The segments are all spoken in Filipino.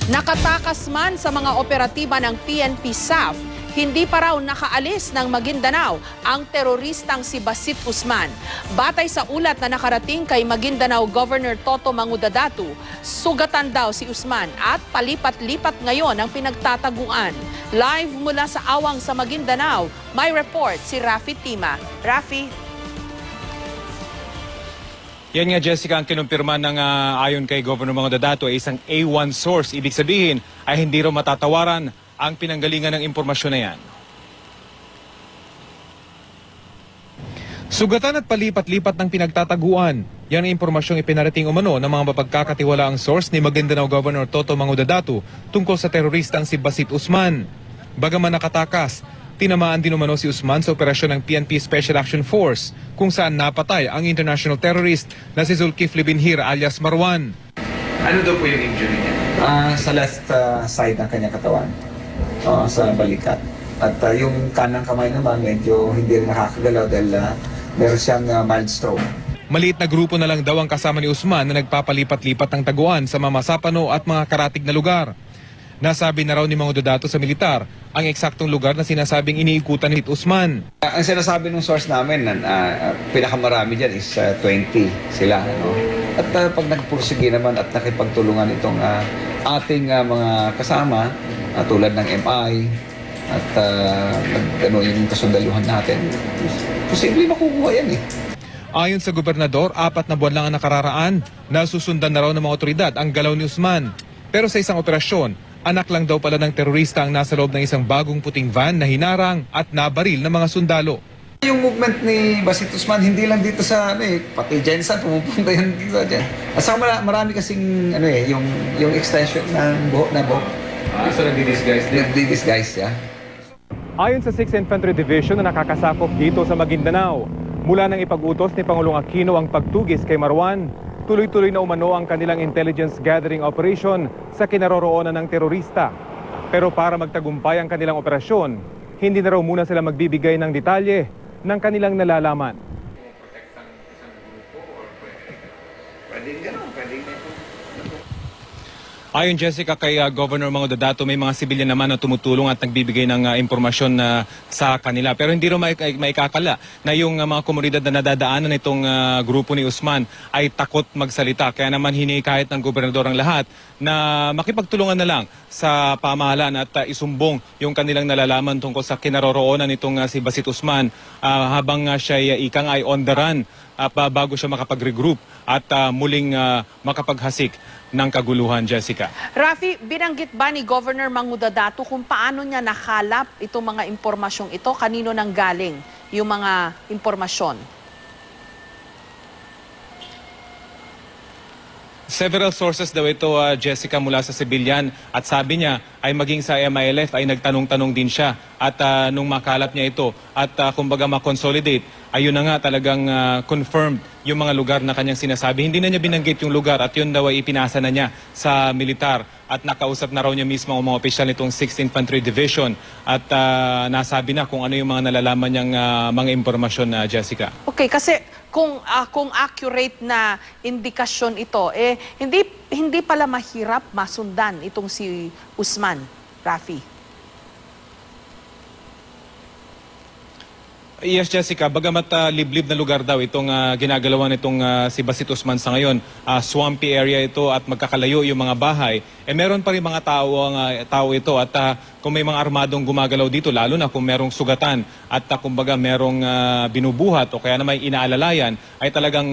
Nakatakas man sa mga operatiba ng PNP SAF, hindi pa raw nakaalis ng Maguindanao ang teroristang si Basit Usman. Batay sa ulat na nakarating kay Maguindanao Governor Toto Mangudadatu, sugatan daw si Usman at palipat-lipat ngayon ang pinagtataguan. Live mula sa Awang sa Maguindanao, may report si Rafi Tima. Rafi? Yan nga, Jessica, ang kinumpirma ng ayon kay Governor Mangudadatu ay isang A1 source. Ibig sabihin ay hindi raw matatawaran ang pinanggalingan ng impormasyon na yan. Sugatan at palipat-lipat ng pinagtataguan. Yan ang impormasyong ipinarating umano ng mga mapagkakatiwalaang source ni Maguindanao Governor Toto Mangudadatu tungkol sa teroristang si Basit Usman. Bagaman nakatakas, tinamaan din umano si Usman sa operasyon ng PNP Special Action Force kung saan napatay ang international terrorist na si Zulkifli Binhir alias Marwan. Ano daw po yung injury niya? Sa left side ng kanyang katawan, sa balikat. At yung kanang kamay naman medyo hindi rin nakakagalaw dahil meron siyang mild stroke. Maliit na grupo na lang daw ang kasama ni Usman na nagpapalipat-lipat ng taguan sa mga masapano at mga karatig na lugar. Nasabi na raw ni Mangudadatu sa militar ang eksaktong lugar na sinasabing iniikutan ni Usman. Ang sinasabi ng source namin, pinakamarami dyan is 20 sila. No? At pag nagpursige naman at nakipagtulungan itong ating mga kasama, tulad ng MI at yung kasundaluhan natin, posible makukuha yan eh. Ayon sa gobernador, 4 na buwan lang ang nakararaan na susundan na raw ng mga otoridad ang galaw ni Usman. Pero sa isang operasyon, anak lang daw pala ng terorista ang nasa loob ng isang bagong puting van na hinarang at nabaril ng mga sundalo. Yung movement ni Basit Usman, hindi lang dito sa, pati Jensen, pumupunta yan dito dyan. At saka marami kasing, yung extension ng buhok na buhok. So nagdi-disguise din? Nagdi-disguise, yeah. Ayon sa 6th Infantry Division na nakakasakop dito sa Maguindanao, mula nang ipag-utos ni Pangulong Aquino ang pagtugis kay Marwan, tuloy-tuloy na umano ang kanilang intelligence gathering operation sa kinaroroonan ng terorista. Pero para magtagumpay ang kanilang operasyon, hindi na raw muna sila magbibigay ng detalye ng kanilang nalalaman. Ayon, Jessica, kay Governor Mangudadatu, may mga sibilyan naman na tumutulong at nagbibigay ng impormasyon sa kanila. Pero hindi rin maikakala na yung mga komunidad na nadadaanan nitong grupo ni Usman ay takot magsalita. Kaya naman hinikayat ng gobernador ang lahat na makipagtulungan na lang sa pamahalaan at isumbong yung kanilang nalalaman tungkol sa kinaroroonan nitong si Basit Usman habang siya ikang ay on the run bago siya makapag-regroup at muling makapaghasik ng kaguluhan, Jessica. Rafi, binanggit ba ni Governor Mangudadatu kung paano niya nakalap itong mga impormasyong ito? Kanino nang galing yung mga impormasyon? Several sources daw ito, Jessica, mula sa civilian, at sabi niya ay maging sa MILF ay nagtanong-tanong din siya at nung makalat niya ito at kumbaga makonsolidate, ayun na nga talagang confirmed yung mga lugar na kanyang sinasabi. Hindi na niya binanggit yung lugar at yun daw ay ipinasa na niya sa militar at nakausap na raw niya mismo ang mga opisyal nitong 6th Infantry Division at nasabi na kung ano yung mga nalalaman niyang mga impormasyon, Jessica. Okay, kasi kung accurate na indikasyon ito, hindi pala mahirap masundan itong si Usman, Rafi. Yes, Jessica, bagamat liblib na lugar daw itong ginagalawan nitong si Basit Usman sa ngayon, swampy area ito at magkakalayo yung mga bahay, meron pa rin mga tao ito at kung may mga armadong gumagalaw dito, lalo na kung merong sugatan at kumbaga merong binubuhat o kaya na may inaalalayan, ay talagang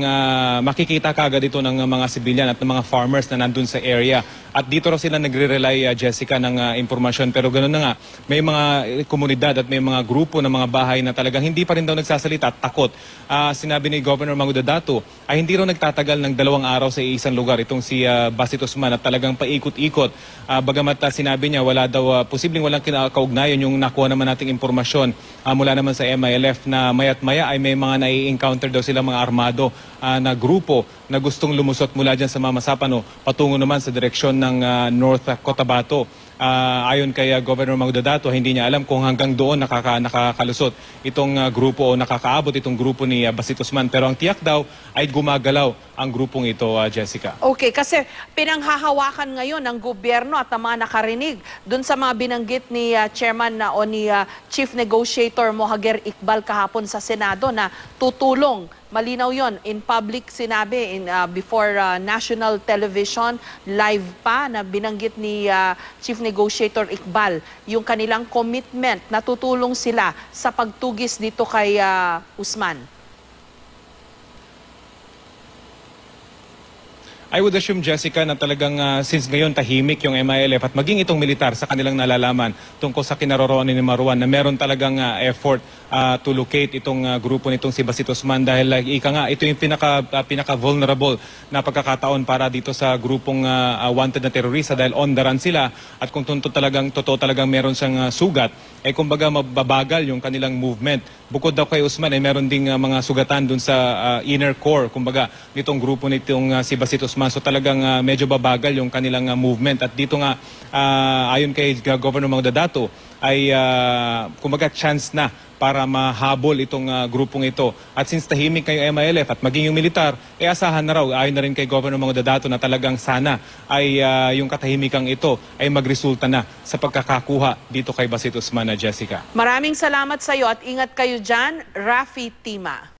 makikita kagad ito ng mga civilian at ng mga farmers na nandun sa area. At dito raw sila nagre-rely, Jessica, ng impormasyon. Pero ganoon na nga, may mga komunidad at may mga grupo ng mga bahay na talagang hindi pa rin daw nagsasalita at takot. Sinabi ni Governor Mangudadatu ay hindi raw nagtatagal ng 2 araw sa isang lugar itong si Basit Usman at talagang paikot-ikot. Bagamat sinabi niya wala daw posibleng walang kaugnayan yung nakuha naman nating impormasyon mula naman sa MILF na maya't maya ay may mga nai-encounter daw sila mga armado na grupo na gustong lumusot mula dyan sa Mamasapano patungo naman sa direksyon ng North Cotabato. ayon kay Governor Magdadato, hindi niya alam kung hanggang doon nakakalusot itong grupo o nakakaabot itong grupo ni Basit Osman. Pero ang tiyak daw ay gumagalaw ang grupong ito, Jessica. Okay, kasi pinanghahawakan ngayon ng gobyerno at ang mga nakarinig dun sa mga binanggit ni Chairman o ni Chief Negotiator Mohager Iqbal kahapon sa Senado na tutulong. Malinaw yon, in public sinabi, before national television, live pa na binanggit ni Chief Negotiator Iqbal yung kanilang commitment na tutulong sila sa pagtugis dito kay Usman. I would assume, Jessica, na talagang since ngayon tahimik yung MILF at maging itong militar sa kanilang nalalaman tungkol sa kinaroroonan ni Marwan na meron talagang effort to locate itong grupo nitong si Basit Osman dahil ika nga, ito yung pinaka-vulnerable na pagkakataon para dito sa grupong wanted na terorista dahil on the run sila at kung totoo talagang meron siyang sugat, ay kumbaga mababagal yung kanilang movement. Bukod daw kay Usman ay meron ding mga sugatan dun sa inner core, kumbaga, nitong grupo nitong si Basit Osman. So talagang medyo babagal yung kanilang movement. At dito nga, ayon kay Governor Magdadato, ay kumbaga chance na para mahabol itong grupong ito. At since tahimik kayo MILF at maging yung militar, ay asahan na raw, ayon na rin kay Governor Magdadato na talagang sana ay yung katahimikang ito ay magresulta na sa pagkakakuha dito kay Basit Osman na Jessica. Maraming salamat sa iyo at ingat kayo dyan, Rafi Tima.